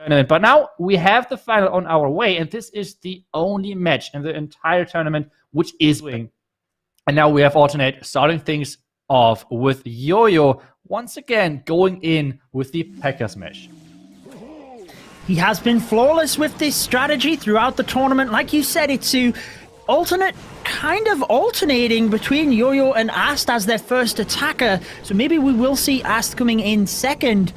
tournament. But now we have the final on our way, and this is the only match in the entire tournament which is winning. And now we have Alternate starting things off with Yo-Yo once again going in with the P.E.K.K.A smash. He has been flawless with this strategy throughout the tournament. Like you said, it's to Alternate kind of alternating between Yo-Yo and Ast as their first attacker. So maybe we will see Ast coming in second.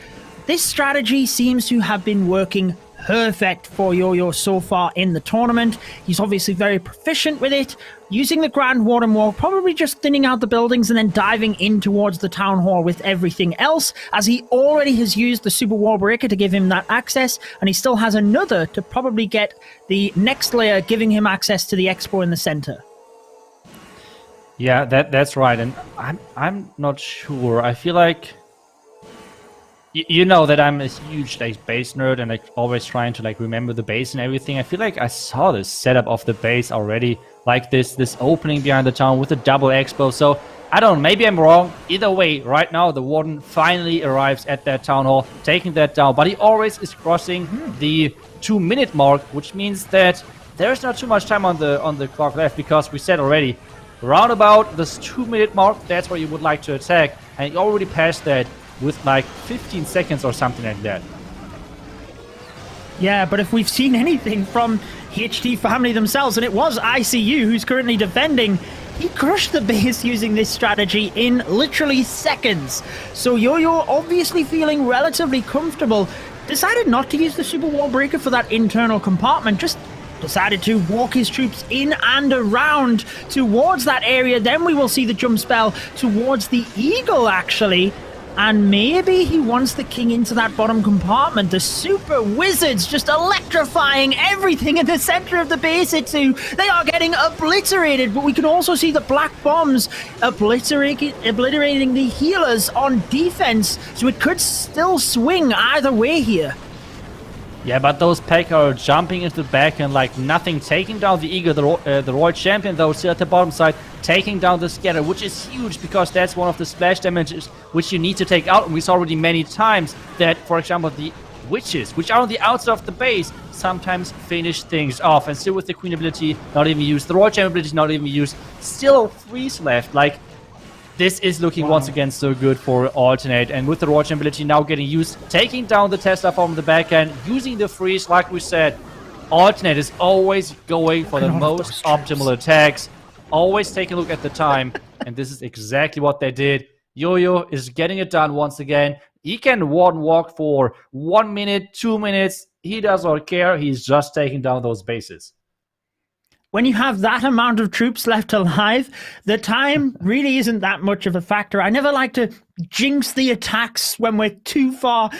This strategy seems to have been working perfect for Yo-Yo so far in the tournament. He's obviously very proficient with it, using the Grand Warden Wall, probably just thinning out the buildings and then diving in towards the Town Hall with everything else, as he already has used the Super Wall Breaker to give him that access, and he still has another to probably get the next layer, giving him access to the Expo in the center. Yeah, that's right, and I'm not sure. I feel like you know that I'm a huge base nerd and always trying to remember the base and everything. I feel like I saw this setup of the base already, like this opening behind the town with a double expo. So I don't know, maybe I'm wrong. Either way, right now the Warden finally arrives at that town hall, taking that down. But he always is crossing the 2-minute mark, which means that there's not too much time on the clock left, because we said already, round about this 2-minute mark, that's where you would like to attack, and he already passed that with 15 seconds or something like that. Yeah, but if we've seen anything from H.T family themselves, and it was ICU who's currently defending, he crushed the base using this strategy in literally seconds. So Yo-Yo, obviously feeling relatively comfortable, decided not to use the Super Wall Breaker for that internal compartment, just decided to walk his troops in and around towards that area. Then we will see the jump spell towards the Eagle, actually. And maybe he wants the king into that bottom compartment. The super wizards just electrifying everything in the center of the base. They are getting obliterated, but we can also see the black bombs obliterating the healers on defense. So it could still swing either way here. Yeah, but those P.E.K.K.A are jumping into the back and nothing, taking down the Eagle, the Royal Champion, though, still at the bottom side, taking down the Scatter, which is huge, because that's one of the splash damages which you need to take out. And we saw already many times that, for example, the Witches, which are on the outside of the base, sometimes finish things off. And still with the Queen ability not even used, the Royal Champion ability not even used, still freeze left. This is looking once again so good for Alternate, and with the Royal Champion ability now getting used, taking down the Tesla from the back end, using the freeze, like we said, Alternate is always going for the most optimal attacks, always taking a look at the time, and this is exactly what they did. Yo-Yo is getting it done once again. He can Warden walk for 1 minute, 2 minutes, he does not care, he's just taking down those bases. When you have that amount of troops left alive, the time really isn't that much of a factor. I never like to jinx the attacks when we're too far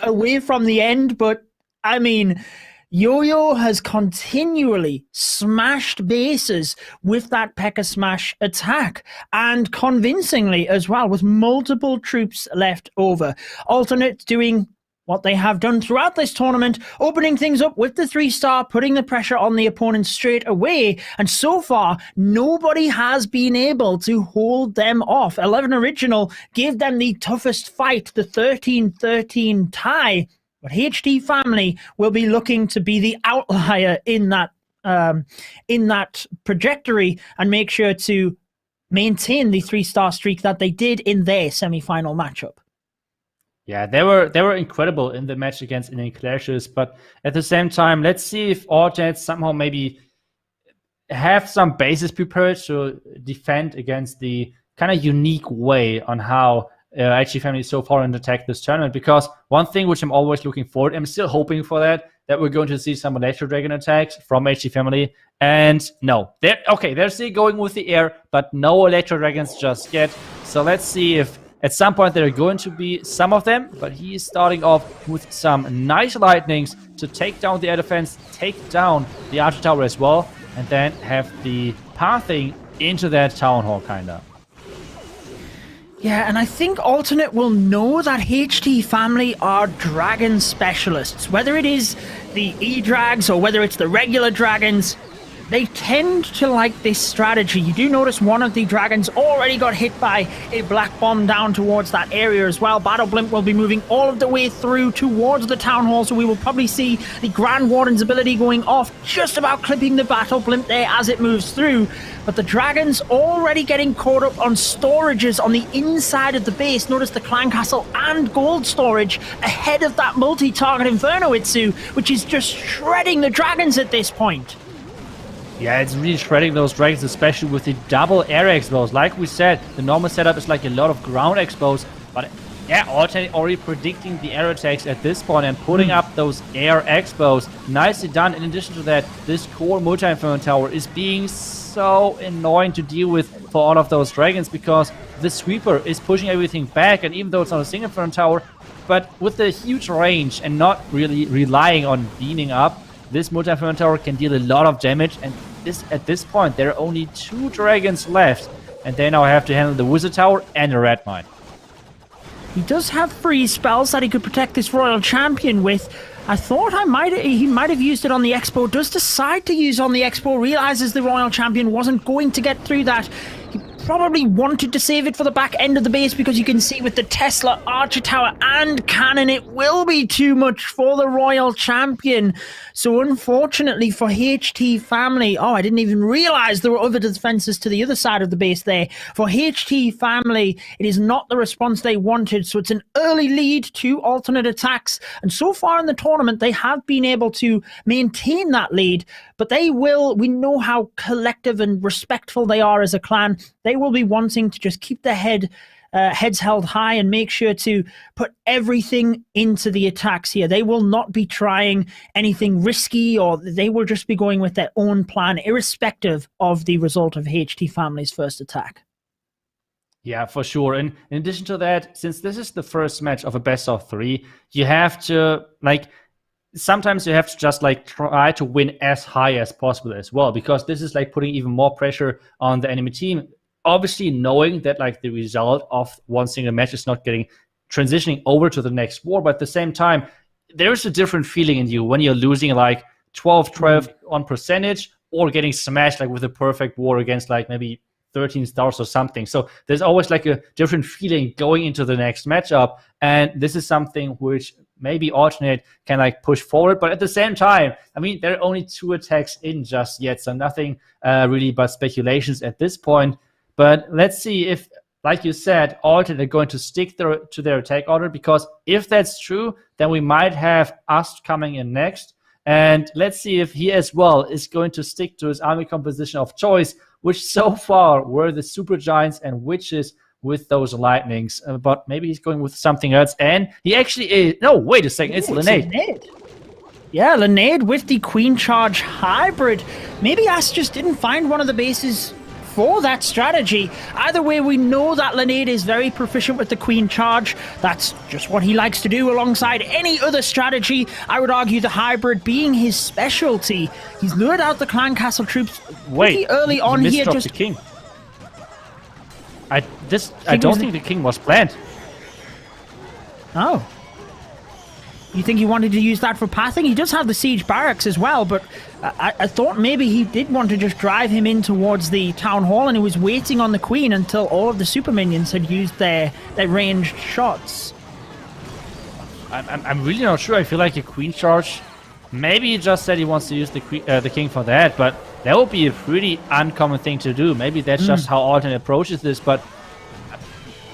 away from the end, but I mean, Yo-Yo has continually smashed bases with that P.E.K.K.A smash attack, and convincingly as well, with multiple troops left over. Alternate doing what they have done throughout this tournament, opening things up with the 3-star, putting the pressure on the opponent straight away, and so far, nobody has been able to hold them off. 11 Original gave them the toughest fight, the 13-13 tie, but H.T family will be looking to be the outlier in that trajectory and make sure to maintain the 3-star streak that they did in their semi-final matchup. Yeah, they were incredible in the match against Indian Clashes, but at the same time, let's see if Alternate somehow maybe have some bases prepared to defend against the kind of unique way on how HT family so far in attack this tournament. Because one thing which I'm always looking forward, I'm still hoping for that we're going to see some Electro Dragon attacks from HT family. And no, they're still going with the air, but no Electro Dragons just yet. So let's see if at some point there are going to be some of them, but he is starting off with some nice lightnings to take down the air defense, take down the Archer Tower as well, and then have the pathing into that Town Hall, kinda. Yeah, and I think Alternate will know that HT family are dragon specialists. Whether it is the E-Drags or whether it's the regular dragons, they tend to like this strategy. You do notice one of the dragons already got hit by a black bomb down towards that area as well. Battle Blimp will be moving all of the way through towards the Town Hall, so we will probably see the Grand Warden's ability going off, just about clipping the Battle Blimp there as it moves through. But the dragons already getting caught up on storages on the inside of the base. Notice the Clan Castle and gold storage ahead of that multi-target Inferno Itsu, which is just shredding the dragons at this point. Yeah, it's really shredding those dragons, especially with the double air expos. Like we said, the normal setup is like a lot of ground expos, but yeah, already predicting the air attacks at this point and putting up those air expos. Nicely done. In addition to that, this core multi-inferno tower is being so annoying to deal with for all of those dragons, because the sweeper is pushing everything back, and even though it's not a single inferno tower, but with the huge range and not really relying on beaming up, this multi-inferno tower can deal a lot of damage. And at this point, there are only 2 dragons left, and they now have to handle the wizard tower and the red mine. He does have freeze spells that he could protect this royal champion with. I thought he might have used it on the expo. Does decide to use on the expo, realizes the royal champion wasn't going to get through that. He probably wanted to save it for the back end of the base, because you can see with the Tesla, Archer Tower and Cannon, it will be too much for the royal champion. So unfortunately for HT family, oh, I didn't even realize there were other defenses to the other side of the base there. For HT family, it is not the response they wanted, so it's an early lead to alternate attacks. And so far in the tournament, they have been able to maintain that lead, but we know how collective and respectful they are as a clan. They will be wanting to just keep their heads held high and make sure to put everything into the attacks here. They will not be trying anything risky, or they will just be going with their own plan, irrespective of the result of HT family's first attack. Yeah, for sure. And in addition to that, since this is the first match of a best of 3, you have to, sometimes you have to just try to win as high as possible as well, because this is putting even more pressure on the enemy team. Obviously knowing that the result of one single match is not transitioning over to the next war, but at the same time, there's a different feeling in you when you're losing 12 on percentage, or getting smashed with a perfect war against maybe 13 stars or something. So there's always a different feeling going into the next matchup, and this is something which maybe alternate can push forward. But at the same time, I mean, there are only 2 attacks in just yet, so nothing really but speculations at this point. But let's see if, like you said, alternate are going to stick to their attack order, because if that's true, then we might have us coming in next. And let's see if he as well is going to stick to his army composition of choice, which so far were the super giants and witches with those lightnings. But maybe he's going with something else. And he actually is. No, wait a second. It's Linnaid. Yeah, Linnaid with the Queen Charge hybrid. Maybe Ass just didn't find one of the bases for that strategy. Either way, we know that Linnaid is very proficient with the Queen Charge. That's just what he likes to do alongside any other strategy. I would argue the hybrid being his specialty. He's lured out the Clan Castle troops pretty early on here. Just the king. I don't think the king was planned. Oh. You think he wanted to use that for pathing? He does have the siege barracks as well, but I thought maybe he did want to just drive him in towards the town hall, and he was waiting on the queen until all of the super minions had used their ranged shots. I'm really not sure. I feel like a queen charge. Maybe he just said he wants to use the king for that, but that would be a pretty uncommon thing to do. Maybe that's just how alternate approaches this, but I'm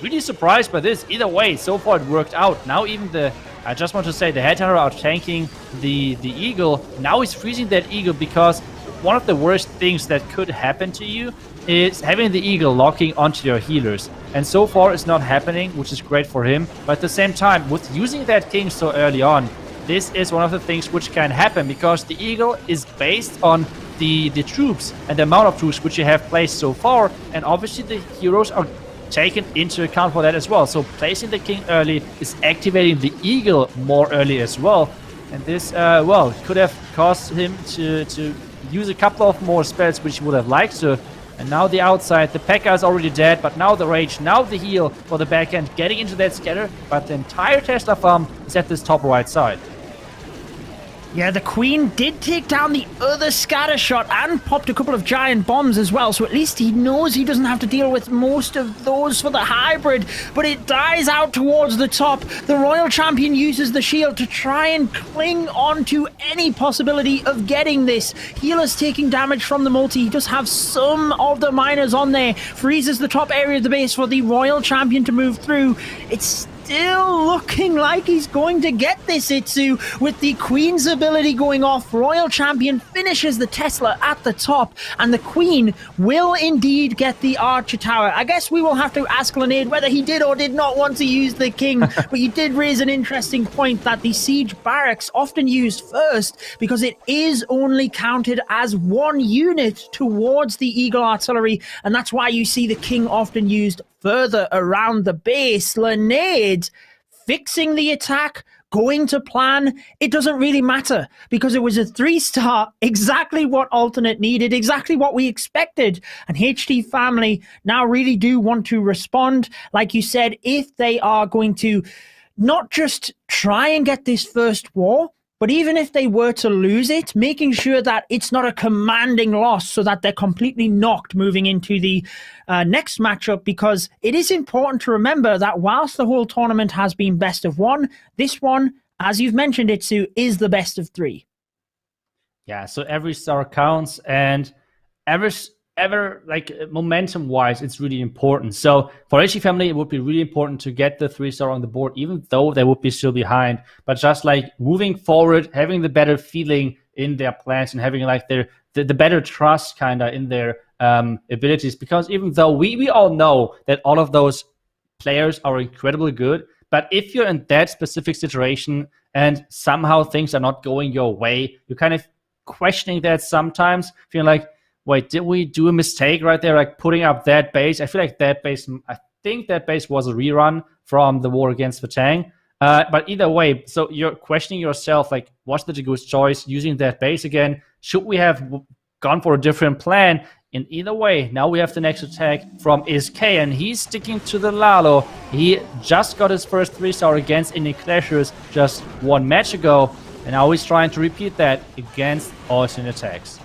really surprised by this. Either way, so far it worked out. Now even I just want to say the headhunter out tanking the eagle. Now he's freezing that eagle, because one of the worst things that could happen to you is having the eagle locking onto your healers. And so far it's not happening, which is great for him. But at the same time, with using that king so early on, this is one of the things which can happen, because the eagle is based on the troops and the amount of troops which you have placed so far. And obviously the heroes are taken into account for that as well. So placing the king early is activating the eagle more early as well. And this, could have caused him to use a couple of more spells which he would have liked to. And now the outside, the P.E.K.K.A. is already dead, but now the rage, now the heal for the backhand, getting into that scatter. But the entire Tesla farm is at this top right side. Yeah, the Queen did take down the other scatter shot and popped a couple of giant bombs as well, so at least he knows he doesn't have to deal with most of those for the hybrid, but it dies out towards the top. The Royal Champion uses the shield to try and cling on to any possibility of getting this. Healer's taking damage from the multi. He does have some of the miners on there. Freezes the top area of the base for the Royal Champion to move through. It's still looking like he's going to get this, Itsu, with the Queen's ability going off. Royal Champion finishes the Tesla at the top, and the Queen will indeed get the Archer Tower. I guess we will have to ask Linnaeus whether he did or did not want to use the King, but you did raise an interesting point that the Siege Barracks often used first because it is only counted as one unit towards the Eagle Artillery, and that's why you see the King often used further around the base. Linnaeus fixing the attack, going to plan, it doesn't really matter because it was a 3-star, exactly what Alternate needed, exactly what we expected. And HT family now really do want to respond. Like you said, if they are going to not just try and get this first war, but even if they were to lose it, making sure that it's not a commanding loss so that they're completely knocked moving into the next matchup, because it is important to remember that whilst the whole tournament has been best of one, this one, as you've mentioned, Itsu, is the best of 3. Yeah, so every star counts, and ever like momentum wise, it's really important. So for HT family, it would be really important to get the 3-star on the board, even though they would be still behind. But just like moving forward, having the better feeling in their plans and having like the better trust kind of in their abilities. Because even though we all know that all of those players are incredibly good, but if you're in that specific situation and somehow things are not going your way, you're kind of questioning that sometimes, feeling like, wait, did we do a mistake right there, like putting up that base? I feel like that base, I think that base was a rerun from the war against Vatang. But either way, so you're questioning yourself, like, what's the good choice using that base again? Should we have gone for a different plan? In either way, now we have the next attack from ISK, and he's sticking to the Lalo. He just got his first 3-star against Indie Clashers just 1 match ago, and now he's trying to repeat that against ATN.aTTaX.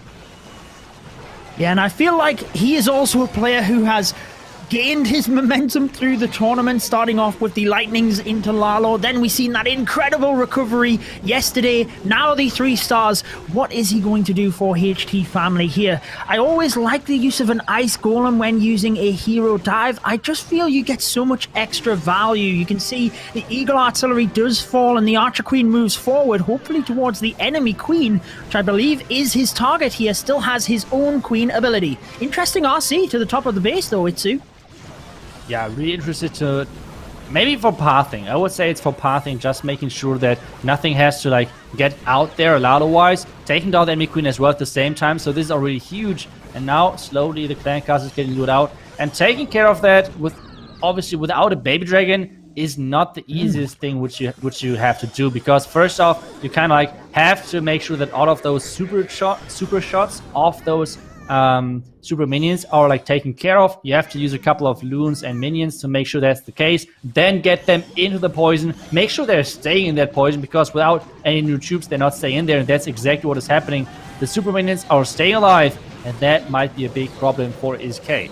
Yeah, and I feel like he is also a player who has gained his momentum through the tournament, starting off with the Lightnings into Lalo. Then we've seen that incredible recovery yesterday. Now the 3-stars. What is he going to do for HT family here? I always like the use of an Ice Golem when using a hero dive. I just feel you get so much extra value. You can see the Eagle Artillery does fall and the Archer Queen moves forward, hopefully towards the enemy Queen, which I believe is his target here. Still has his own Queen ability. Interesting RC to the top of the base though, Itsu. Yeah, really interested to, maybe for pathing. I would say it's for pathing, just making sure that nothing has to like get out there Lalo-wise. Taking down the enemy Queen as well at the same time, so this is already huge. And now slowly the clan cast is getting looted out. And taking care of that with, obviously without a baby dragon, is not the easiest thing which you have to do, because first off, you kind of like have to make sure that all of those super shots off those super minions are like taken care of. You have to use a couple of loons and minions to make sure that's the case. Then get them into the poison. Make sure they're staying in that poison, because without any new troops, they're not staying in there. And that's exactly what is happening. The super minions are staying alive, and that might be a big problem for ISK.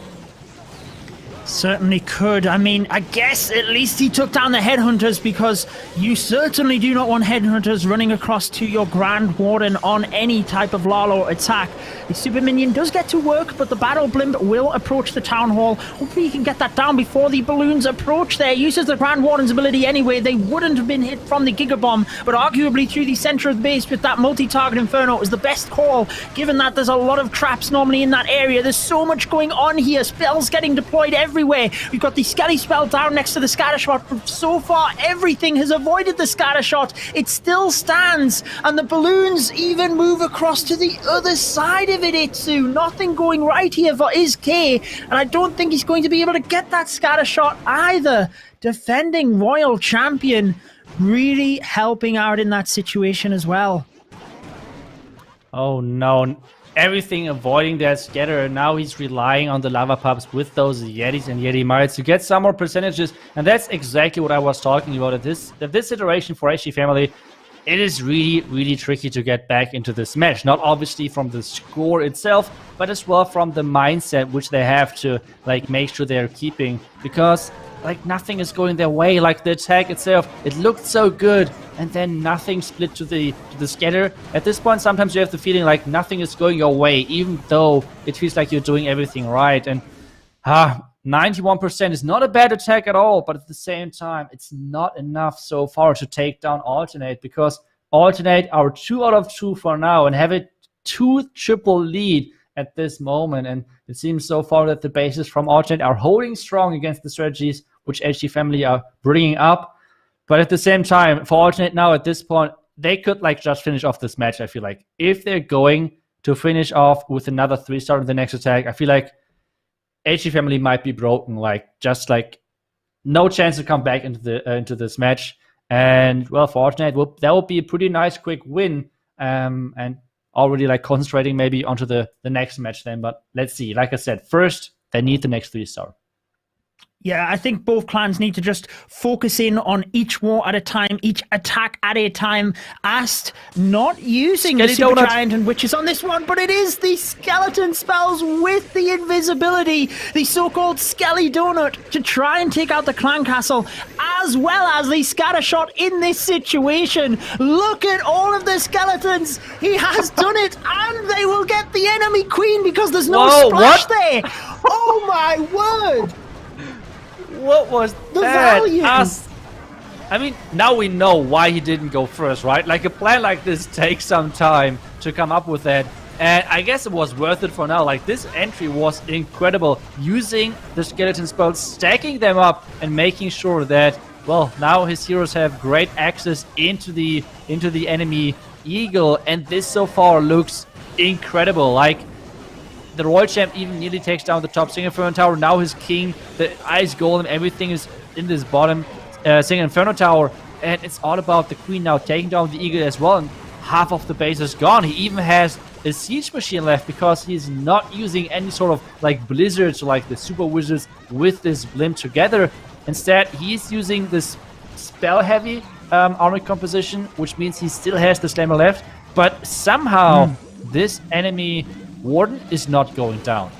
Certainly could. I mean, I guess at least he took down the headhunters, because you certainly do not want headhunters running across to your Grand Warden on any type of Lalo attack. The super minion does get to work, but the battle blimp will approach the town hall. Hopefully you can get that down before the balloons approach there. Uses the Grand Warden's ability anyway. They wouldn't have been hit from the Giga Bomb, but arguably through the center of the base with that multi-target Inferno is the best call, given that there's a lot of traps normally in that area. There's so much going on here. Spells getting deployed everywhere. We've got the Skelly spell down next to the scatter shot, but so far everything has avoided the scatter shot. It still stands, and the balloons even move across to the other side of it, Itsu. Nothing going right here for ISK, and I don't think he's going to be able to get that scatter shot either. Defending Royal Champion really helping out in that situation as well. Oh no. Everything avoiding that scatter, and now he's relying on the lava pups with those Yetis and Yeti Mites to get some more percentages, and that's exactly what I was talking about. That this iteration for HT family, it is really, really tricky to get back into this match. Not obviously from the score itself, but as well from the mindset which they have to like make sure they're keeping, because like nothing is going their way. Like the attack itself, it looked so good, and then nothing split to the scatter. At this point, sometimes you have the feeling like nothing is going your way, even though it feels like you're doing everything right. And 91% is not a bad attack at all, but at the same time, it's not enough so far to take down Alternate, because Alternate are 2 out of 2 for now and have a 2 triple lead at this moment. And it seems so far that the bases from Alternate are holding strong against the strategies which HT family are bringing up. But at the same time, for Alternate now at this point, they could like just finish off this match. I feel like if they're going to finish off with another 3-star in the next attack, I feel like HT family might be broken. Like just like no chance to come back into this match. And well, for Alternate, that would be a pretty nice quick win. And already like concentrating maybe onto the next match then. But let's see. Like I said, first they need the next 3-star. Yeah, I think both clans need to just focus in on each war at a time, each attack at a time. ATT not using the Super Giant and Witches on this one, but it is the skeleton spells with the invisibility, the so-called Skelly Donut, to try and take out the clan castle, as well as the scatter shot in this situation. Look at all of the skeletons. He has done it, and they will get the enemy queen because there's no splash there. Oh my word. What was the that? Value? I mean, now we know why he didn't go first, right? Like a plan like this takes some time to come up with that. And I guess it was worth it for now. Like this entry was incredible. Using the skeleton spells, stacking them up and making sure that, well, now his heroes have great access into the enemy eagle. And this so far looks incredible. Like, the Royal Champ even nearly takes down the top Single Inferno Tower. Now his king, the Ice Golem, everything is in this bottom Single Inferno Tower. And it's all about the queen now taking down the eagle as well. And half of the base is gone. He even has a siege machine left because he's not using any sort of like blizzards or like the super wizards with this blimp together. Instead, he's using this spell heavy army composition, which means he still has the slammer left. But somehow this enemy Warden is not going down.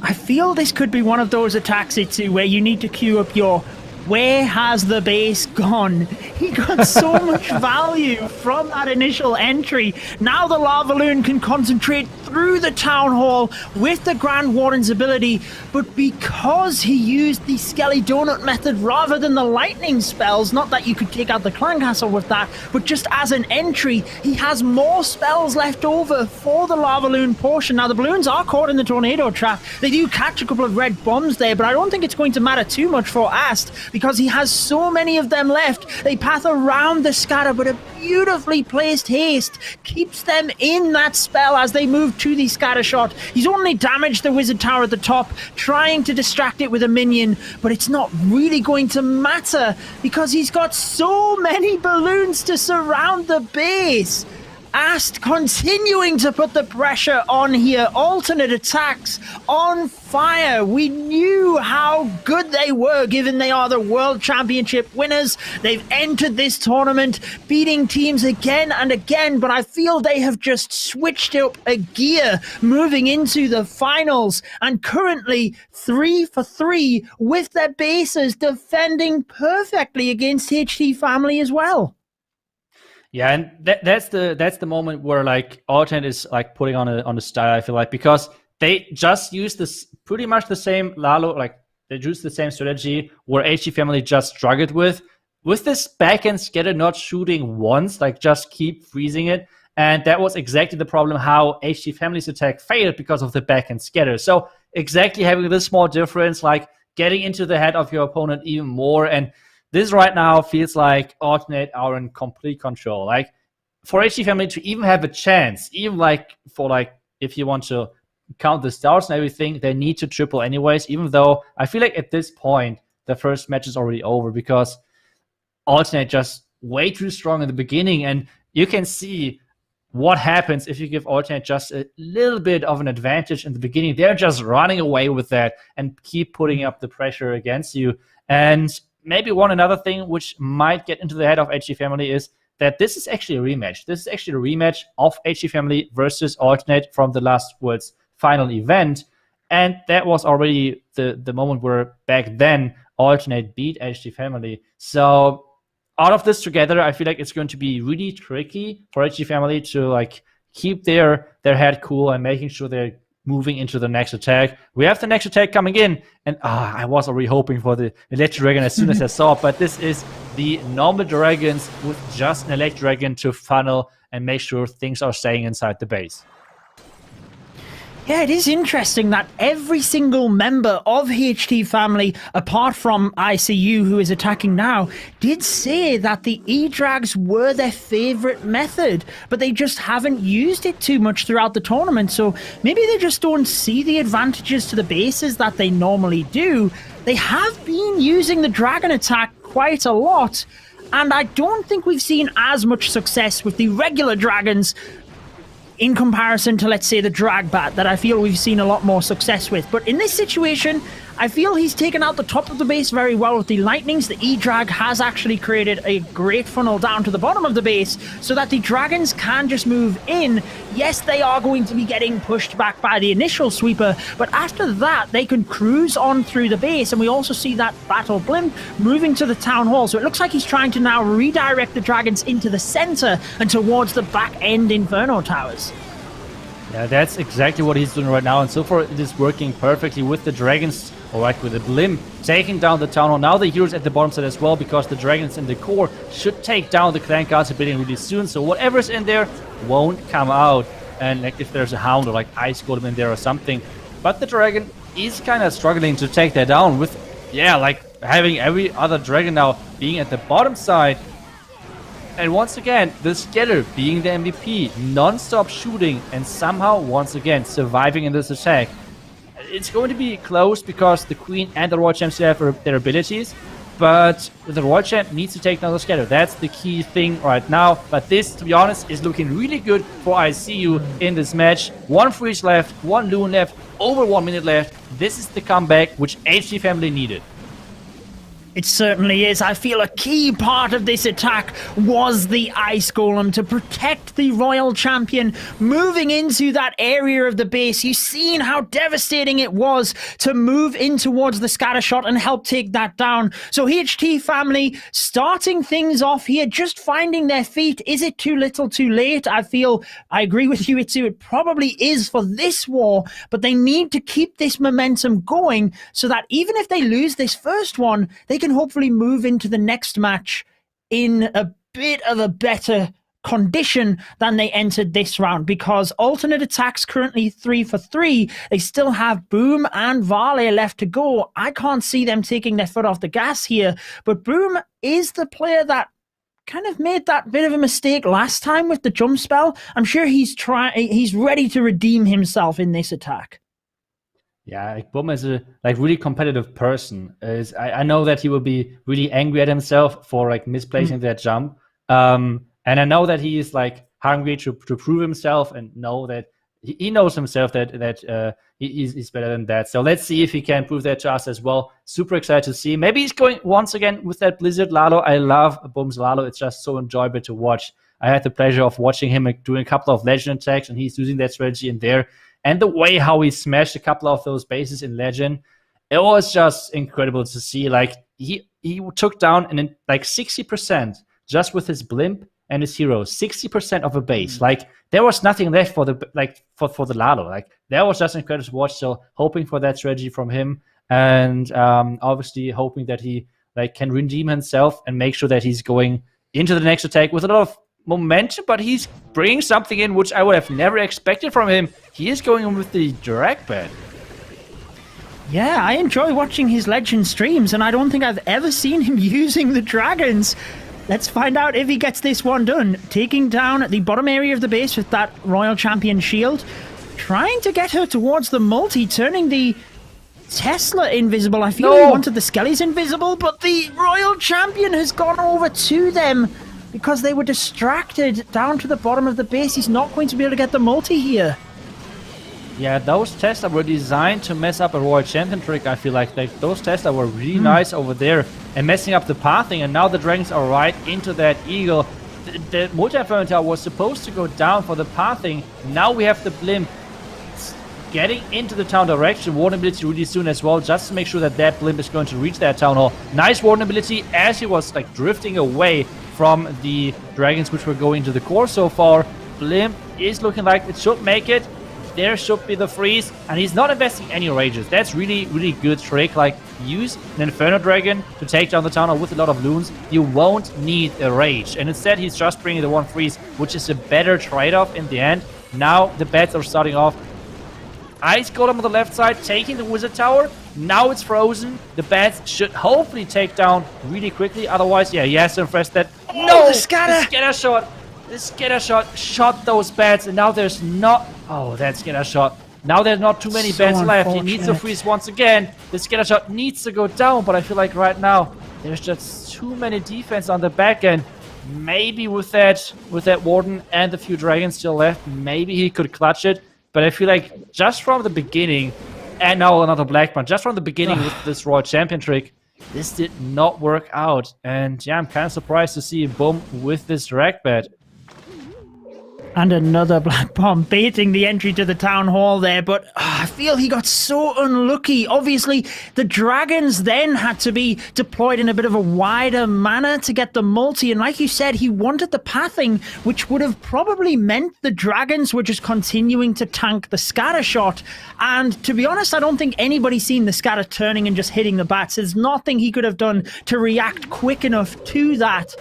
I feel this could be one of those attacks, Itsu, where you need to queue up your where has the base gone? He got so much value from that initial entry. Now the Lava Loon can concentrate through the Town Hall with the Grand Warden's ability, but because he used the Skelly Donut method rather than the lightning spells, not that you could take out the Clan Castle with that, but just as an entry, he has more spells left over for the Lava Loon portion. Now the balloons are caught in the tornado trap. They do catch a couple of red bombs there, but I don't think it's going to matter too much for ATT, because he has so many of them left. They path around the scatter, but a beautifully placed haste keeps them in that spell as they move to the scatter shot. He's only damaged the wizard tower at the top, trying to distract it with a minion, but it's not really going to matter because he's got so many balloons to surround the base. ATT continuing to put the pressure on here. Alternate attacks on fire. We knew how good they were given they are the World Championship winners. They've entered this tournament beating teams again and again, but I feel they have just switched up a gear moving into the finals, and currently 3 for 3 with their bases defending perfectly against HT family as well. Yeah, and that's the moment where like Alternate is like putting on a style, I feel like, because they just use this pretty much the same Lalo, like they use the same strategy where HT family just struggled with this back end scatter not shooting once, like just keep freezing it. And that was exactly the problem how HT family's attack failed because of the back end scatter. So exactly having this small difference, like getting into the head of your opponent even more. And this right now feels like Alternate are in complete control. Like for HT family to even have a chance, even like for like if you want to count the stars and everything, they need to triple anyways, even though I feel like at this point the first match is already over because Alternate just way too strong in the beginning, and you can see what happens if you give Alternate just a little bit of an advantage in the beginning. They're just running away with that and keep putting up the pressure against you. And maybe one another thing which might get into the head of HT Family is that this is actually a rematch. This is actually a rematch of HT Family versus Alternate from the last World's final event. And that was already the moment where back then Alternate beat HT Family. So out of this together, I feel like it's going to be really tricky for HT Family to like keep their head cool and making sure they're moving into the next attack. We have the next attack coming in, and I was already hoping for the Electric Dragon as soon as I saw it, but this is the normal dragons with just an Electric Dragon to funnel and make sure things are staying inside the base. Yeah, it is interesting that every single member of HT Family, apart from ICU, who is attacking now, did say that the E-Drags were their favourite method, but they just haven't used it too much throughout the tournament, so maybe they just don't see the advantages to the bases that they normally do. They have been using the Dragon attack quite a lot, and I don't think we've seen as much success with the regular Dragons in comparison to, let's say, the drag bat that I feel we've seen a lot more success with. But in this situation, I feel he's taken out the top of the base very well with the lightnings. The E-Drag has actually created a great funnel down to the bottom of the base so that the dragons can just move in. Yes, they are going to be getting pushed back by the initial sweeper, but after that, they can cruise on through the base. And we also see that battle blimp moving to the town hall. So it looks like he's trying to now redirect the dragons into the center and towards the back end Inferno towers. Yeah, that's exactly what he's doing right now, and so far it is working perfectly with the dragons, alright, with the blimp taking down the town hall. Now the heroes at the bottom side as well, because the dragons in the core should take down the clan guards ability really soon, so whatever's in there won't come out. And like if there's a hound or like ice golem in there or something, but the dragon is kind of struggling to take that down with, yeah, like having every other dragon now being at the bottom side. And once again, the Scatter being the MVP, non-stop shooting, and somehow, once again, surviving in this attack. It's going to be close because the Queen and the Royal Champ still have their abilities, but the Royal Champ needs to take down the Scatter. That's the key thing right now. But this, to be honest, is looking really good for ICU in this match. 1 freeze left, 1 Loon left, over 1 minute left. This is the comeback which HT Family needed. It certainly is. I feel a key part of this attack was the Ice Golem to protect the Royal Champion moving into that area of the base. You've seen how devastating it was to move in towards the scatter shot and help take that down. So HT Family starting things off here, just finding their feet. Is it too little too late? I feel, I agree with you, it probably is for this war, but they need to keep this momentum going so that even if they lose this first one, they can hopefully move into the next match in a bit of a better condition than they entered this round, because alternate attacks currently 3 for 3. They still have Boom and Varley left to go. I can't see them taking their foot off the gas here, but Boom is the player that kind of made that bit of a mistake last time with the jump spell. I'm sure he's ready to redeem himself in this attack. Yeah, like Boom is a really competitive person. I know that he will be really angry at himself for like misplacing that jump. And I know that he is like hungry to prove himself and know that he knows himself that he's better than that. So let's see if he can prove that to us as well. Super excited to see. Maybe he's going once again with that Blizzard Lalo. I love Boom's Lalo. It's just so enjoyable to watch. I had the pleasure of watching him doing a couple of Legend attacks, and he's using that strategy in there. And the way how he smashed a couple of those bases in Legend, it was just incredible to see. Like he took down and like 60% just with his blimp and his hero, 60% of a base. Like there was nothing left for the for the Lalo. Like that was just incredible to watch. So hoping for that strategy from him, and obviously hoping that he like can redeem himself and make sure that he's going into the next attack with a lot of momentum, but he's bringing something in which I would have never expected from him. He is going in with the drag bed. Yeah, I enjoy watching his Legend streams, and I don't think I've ever seen him using the dragons. Let's find out if he gets this one done. Taking down the bottom area of the base with that Royal Champion shield. Trying to get her towards the multi, turning the Tesla invisible. I feel he wanted the Skellies invisible, but the Royal Champion has gone over to them because they were distracted down to the bottom of the base. He's not going to be able to get the multi here. Yeah, those Tesla were designed to mess up a Royal Champion trick, I feel like. Those Tesla were really nice over there. and messing up the pathing, and now the dragons are right into that eagle. The multi-inferno tower was supposed to go down for the pathing. Now we have the blimp getting into the town direction. Warden ability really soon as well, just to make sure that that blimp is going to reach that town hall. Nice warden ability as he was like drifting away from the dragons which were going to the core so far. Blimp is looking like it should make it. There should be the freeze, and he's not investing any rages. That's really, really good trick. Like, use an Inferno Dragon to take down the town hall with a lot of loons. You won't need a rage, and instead he's just bringing the one freeze, which is a better trade-off in the end. Now the bats are starting off. Ice Golem on the left side, taking the Wizard Tower. Now it's frozen. The bats should hopefully take down really quickly. Otherwise, yeah, he has to impress that. Oh, no! the scatter! The scatter shot! The scatter shot shot those bats, and now there's not... Oh, that scatter shot. Now there's not too many bats left. He needs to freeze once again. The scatter shot needs to go down, but I feel like right now there's just too many defense on the back end. Maybe with that Warden and the few dragons still left, maybe he could clutch it. But I feel like just from the beginning, and now another Blackburn, just from the beginning with this Royal Champion trick, this did not work out. And yeah, I'm kind of surprised to see Boom with this drag bat. And another Black Bomb baiting the entry to the town hall there, but I feel he got so unlucky. Obviously, the dragons then had to be deployed in a bit of a wider manner to get the multi, and like you said, he wanted the pathing, which would have probably meant the dragons were just continuing to tank the scatter shot. And to be honest, I don't think anybody's seen the scatter turning and just hitting the bats. There's nothing he could have done to react quick enough to that.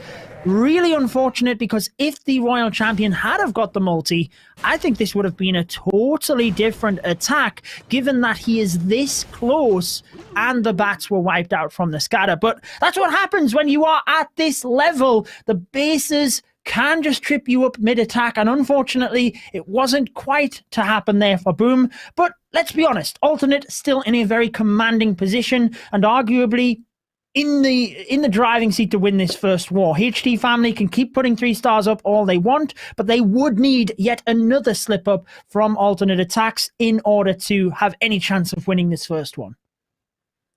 Really unfortunate, because if the Royal Champion had have got the multi, I think this would have been a totally different attack, given that he is this close and the bats were wiped out from the scatter. But that's what happens when you are at this level. The bases can just trip you up mid-attack, and unfortunately, it wasn't quite to happen there for Boom. But let's be honest, Alternate still in a very commanding position, and arguably in the driving seat to win this first war. HT family can keep putting 3 stars up all they want, but they would need yet another slip up from ATN.aTTaX in order to have any chance of winning this first one.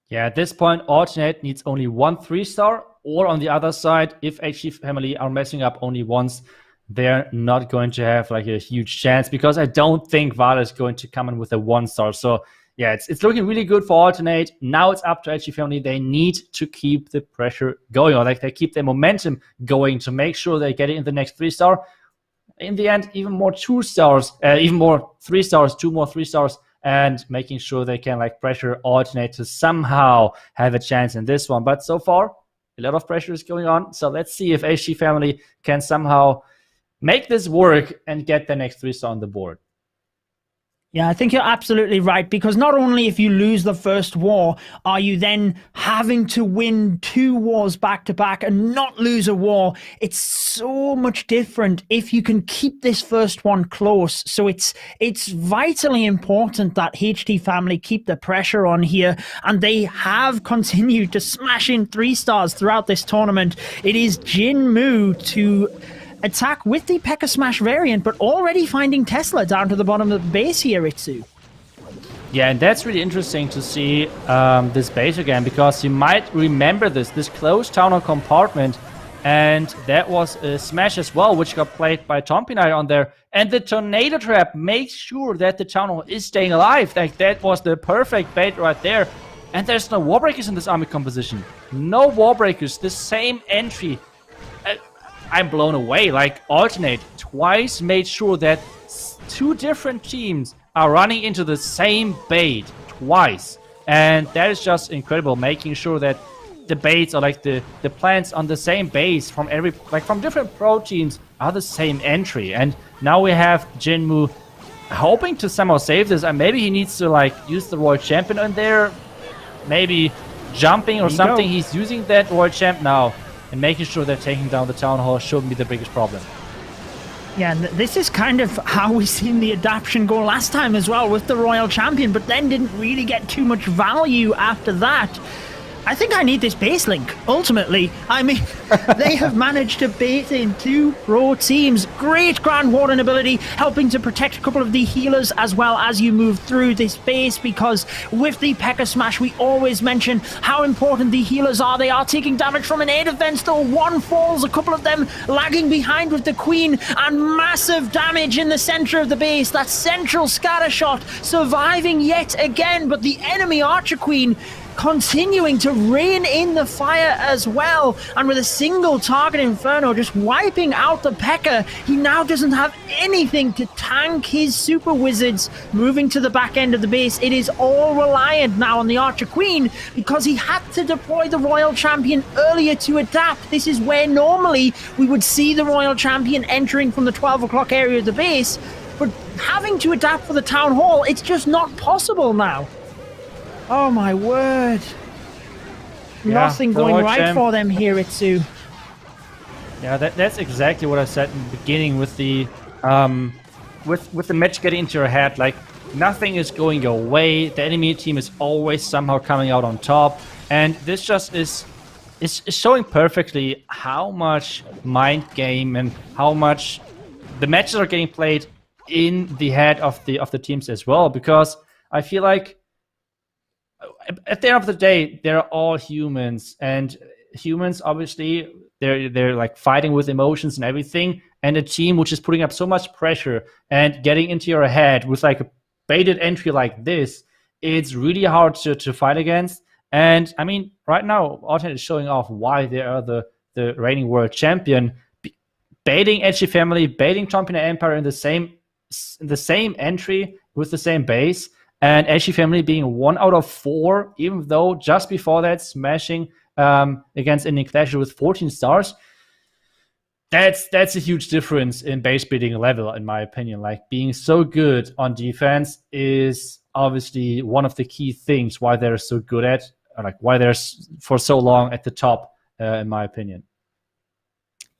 Yeah, at this point, Alternate needs only 1 3-star, or on the other side, if HT family are messing up only once, they're not going to have like a huge chance, because I don't think Vada is going to come in with a 1-star. So yeah, it's looking really good for Alternate. Now it's up to HT family. They need to keep the pressure going, or like they keep their momentum going to make sure they get it in the next 3-star. In the end, even more 2-stars, even more 3-stars, 2 more 3-stars, and making sure they can like pressure Alternate to somehow have a chance in this one. But so far, a lot of pressure is going on. So let's see if HT family can somehow make this work and get the next 3-star on the board. Yeah, I think you're absolutely right, because not only if you lose the first war are you then having to win 2 wars back to back and not lose a war. It's so much different if you can keep this first one close. So it's vitally important that HT family keep the pressure on here, and they have continued to smash in 3-stars throughout this tournament. It is Jinmu to attack with the P.E.K.K.A. Smash variant, but already finding Tesla down to the bottom of the base here, Itsu. Yeah, and that's really interesting to see this base again, because you might remember this closed town hall compartment, and that was a smash as well, which got played by Tompinite on there. And the tornado trap makes sure that the town hall is staying alive. Like, that was the perfect bait right there. And there's no warbreakers in this army composition. No warbreakers, the same entry. I'm blown away. Like, Alternate twice made sure that 2 different teams are running into the same bait twice. And that is just incredible, making sure that the baits or like the plants on the same base from from different pro teams are the same entry. And now we have Jinmu hoping to somehow save this, and maybe he needs to like use the Royal Champion in there, maybe jumping or something. He's using that Royal Champ now, and making sure they're taking down the town hall shouldn't be the biggest problem. Yeah, and this is kind of how we seen the adaption go last time as well with the Royal Champion, but then didn't really get too much value after that. I think I need this base link, ultimately. I mean, they have managed to bait in 2 pro teams. Great Grand Warden ability, helping to protect a couple of the healers as well as you move through this base, because with the P.E.K.K.A. Smash, we always mention how important the healers are. They are taking damage from an air defense, though. 1 falls, a couple of them lagging behind with the Queen, and massive damage in the center of the base. That central scatter shot surviving yet again, but the enemy Archer Queen continuing to rein in the fire as well, and with a single target Inferno just wiping out the P.E.K.K.A, he now doesn't have anything to tank his super wizards. Moving to the back end of the base, it is all reliant now on the Archer Queen, because he had to deploy the Royal Champion earlier to adapt. This is where normally we would see the Royal Champion entering from the 12 o'clock area of the base, but having to adapt for the Town Hall, it's just not possible now. Oh my word. Yeah, nothing going right for them here, Itsu. Yeah, that's exactly what I said in the beginning with the with the match getting into your head. Like, nothing is going your way. The enemy team is always somehow coming out on top, and this just is showing perfectly how much mind game and how much the matches are getting played in the head of the teams as well. Because I feel like at the end of the day, they're all humans, and humans obviously they're like fighting with emotions and everything. And a team which is putting up so much pressure and getting into your head with like a baited entry like this, it's really hard to fight against. And I mean, right now, ATN is showing off why they are the reigning world champion, baiting HT Family, baiting Champion Empire in the same entry with the same base. And HT Family being 1 out of 4, even though just before that smashing against Indian Clash with 14 stars. That's a huge difference in base building level, in my opinion. Like, being so good on defense is obviously one of the key things why they're so good at, or like why they're for so long at the top, in my opinion.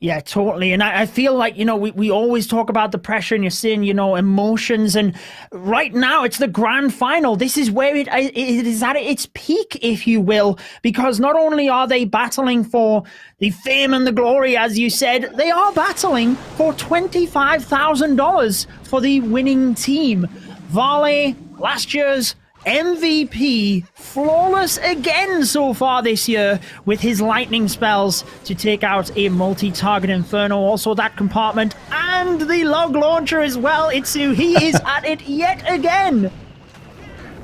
Yeah, totally. And I feel like, you know, we always talk about the pressure, and you're seeing, you know, emotions. And right now it's the grand final. This is where it is at its peak, if you will, because not only are they battling for the fame and the glory, as you said, they are battling for $25,000 for the winning team. Vale, last year's MVP, flawless again so far this year with his lightning spells to take out a multi-target Inferno. Also that compartment and the log launcher as well. Itsu, he is at it yet again.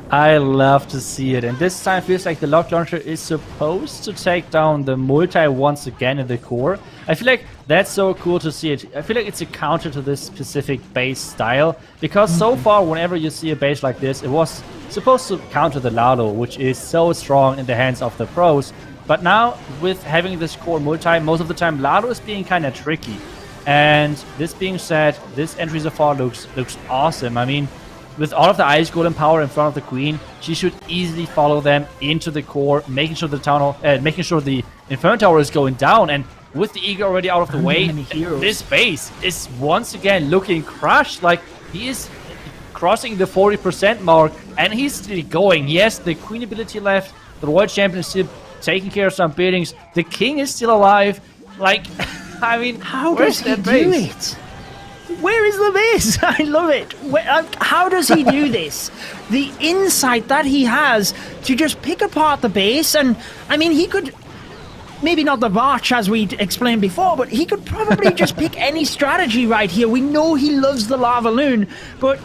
I love to see it, and this time feels like the log launcher is supposed to take down the multi once again in the core. I feel like that's so cool to see it. I feel like it's a counter to this specific base style, because so far whenever you see a base like this, it was supposed to counter the Lalo, which is so strong in the hands of the pros. But now with having this core multi, most of the time Lalo is being kind of tricky. And this being said, this entry so far looks awesome. I mean, with all of the Ice Golem power in front of the Queen, she should easily follow them into the core, making sure the Town Hall, making sure the Inferno Tower is going down. And with the Eagle already out of the way, this base is once again looking crushed. Like, he is crossing the 40% mark, and he's still going. Yes, the Queen ability left, the Royal Champion is still taking care of some buildings, the King is still alive. Like, I mean, how does he do it? Where is the base? I love it. How does he do this? The insight that he has to just pick apart the base, and I mean, he could, maybe not the Varch as we explained before, but he could probably just pick any strategy right here. We know he loves the Lava Loon, but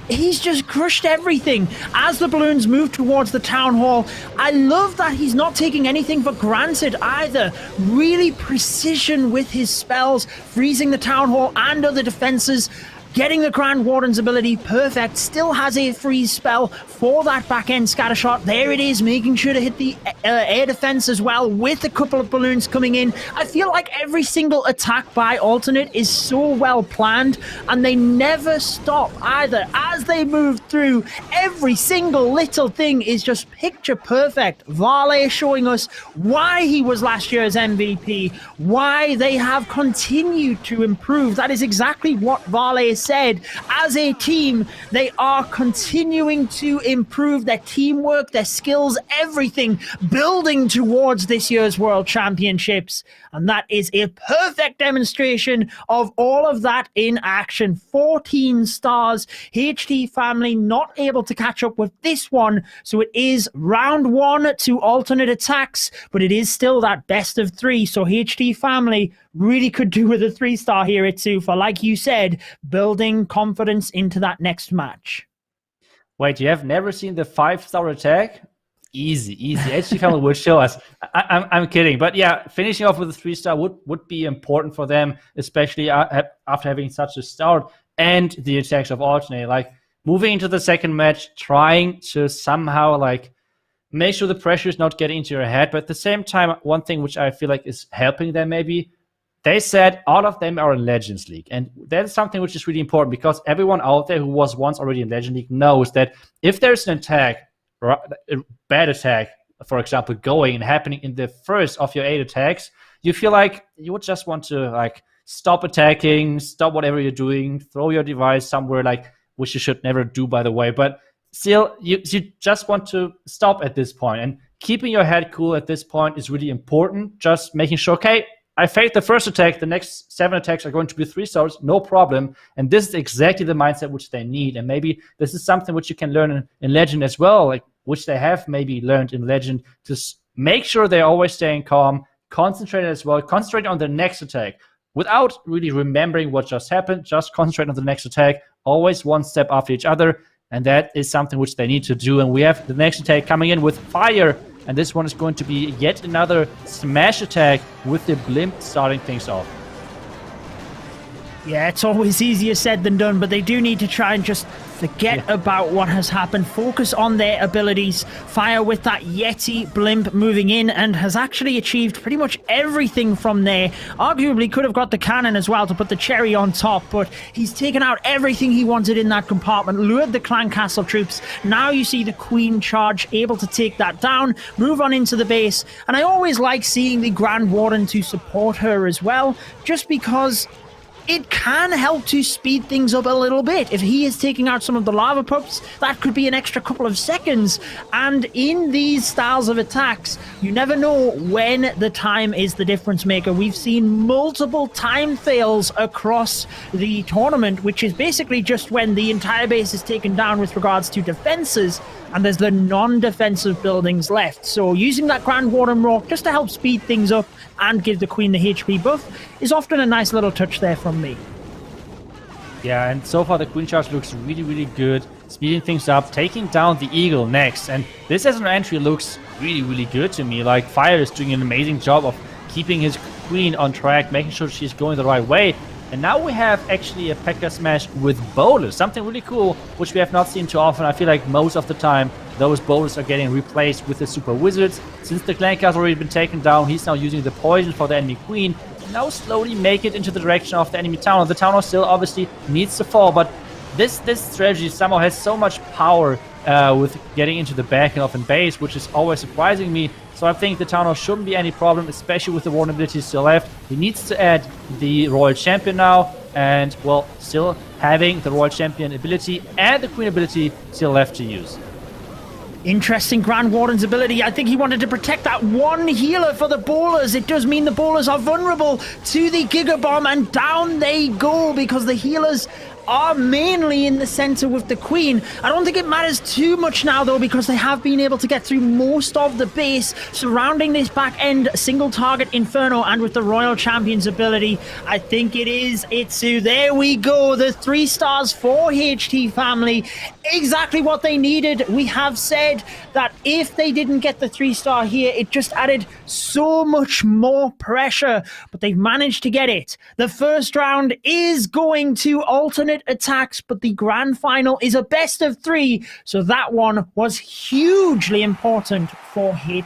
he's just crushed everything as the balloons move towards the Town Hall. I love that he's not taking anything for granted either. Really precision with his spells, freezing the Town Hall and other defenses, getting the Grand Warden's ability perfect. Still has a freeze spell for that back-end scatter shot. There it is, making sure to hit the air defense as well, with a couple of balloons coming in. I feel like every single attack by Alternate is so well planned, and they never stop either. As they move through, every single little thing is just picture perfect. Vale showing us why he was last year's MVP, why they have continued to improve. That is exactly what Vale is said, as a team, they are continuing to improve their teamwork, their skills, everything, building towards this year's World Championships. And that is a perfect demonstration of all of that in action. 14 stars. HT family not able to catch up with this one. So it is round one to alternate attacks, but it is still that best of three. So HT family really could do with a 3-star here at Sufa, like you said, building confidence into that next match. Wait, you have never seen the 5-star attack? Easy. HT family will show us. I'm kidding. But yeah, finishing off with a 3-star would be important for them, especially after having such a start and the attacks of alternate. Like, moving into the second match, trying to somehow like make sure the pressure is not getting into your head. But at the same time, one thing which I feel like is helping them maybe, they said all of them are in Legends League. And that's something which is really important, because everyone out there who was once already in Legend League knows that if there's an attack, a bad attack, for example, going and happening in the first of your 8 attacks, you feel like you would just want to like stop attacking, stop whatever you're doing, throw your device somewhere, like, which you should never do, by the way. But still, you just want to stop at this point. And keeping your head cool at this point is really important. Just making sure, okay, I failed the first attack, the next 7 attacks are going to be 3 stars, no problem. And this is exactly the mindset which they need. And maybe this is something which you can learn in Legend as well, like which they have maybe learned in Legend, to make sure they're always staying calm, concentrate as well, concentrate on the next attack without really remembering what just happened. Just concentrate on the next attack, always one step after each other. And that is something which they need to do. And we have the next attack coming in with fire. And this one is going to be yet another smash attack with the blimp starting things off. Yeah, it's always easier said than done, but they do need to try and just forget about what has happened. Focus on their abilities. Fire with that Yeti blimp moving in, and has actually achieved pretty much everything from there. Arguably could have got the cannon as well to put the cherry on top, but he's taken out everything he wanted in that compartment, lured the clan castle troops. Now you see the Queen charge, able to take that down, move on into the base. And I always like seeing the Grand Warden to support her as well, just because it can help to speed things up a little bit. If he is taking out some of the lava pups, that could be an extra couple of seconds. And in these styles of attacks, you never know when the time is the difference maker. We've seen multiple time fails across the tournament, which is basically just when the entire base is taken down with regards to defenses, and there's the non-defensive buildings left. So using that Grand Warden Rock just to help speed things up and give the Queen the HP buff is often a nice little touch there from me. Yeah, and so far the Queen charge looks really, really good. Speeding things up, taking down the Eagle next. And this as an entry looks really, really good to me. Like, Fire is doing an amazing job of keeping his Queen on track, making sure she's going the right way. And now we have actually a P.E.K.K.A smash with bowlers, something really cool, which we have not seen too often. I feel like most of the time, those bowlers are getting replaced with the Super Wizards. Since the Clan Castle has already been taken down, he's now using the poison for the enemy Queen. And now slowly make it into the direction of the enemy town. The town still obviously needs to fall, but this strategy somehow has so much power with getting into the back and off in base, which is always surprising me. So I think the Town Hall shouldn't be any problem, especially with the Warden ability still left. He needs to add the Royal Champion now, and, well, still having the Royal Champion ability and the Queen ability still left to use. Interesting Grand Warden's ability. I think he wanted to protect that one healer for the bowlers. It does mean the bowlers are vulnerable to the Giga Bomb, and down they go because the healers are mainly in the center with the Queen. I don't think it matters too much now, though, because they have been able to get through most of the base surrounding this back end single target Inferno, and with the Royal Champion's ability, I think it is Itsu. There we go, the 3 stars for HT family. Exactly what they needed. We have said that if they didn't get the 3-star here, it just added so much more pressure, but they've managed to get it. The first round is going to alternate attacks, but the grand final is a best of 3, so that one was hugely important for HT.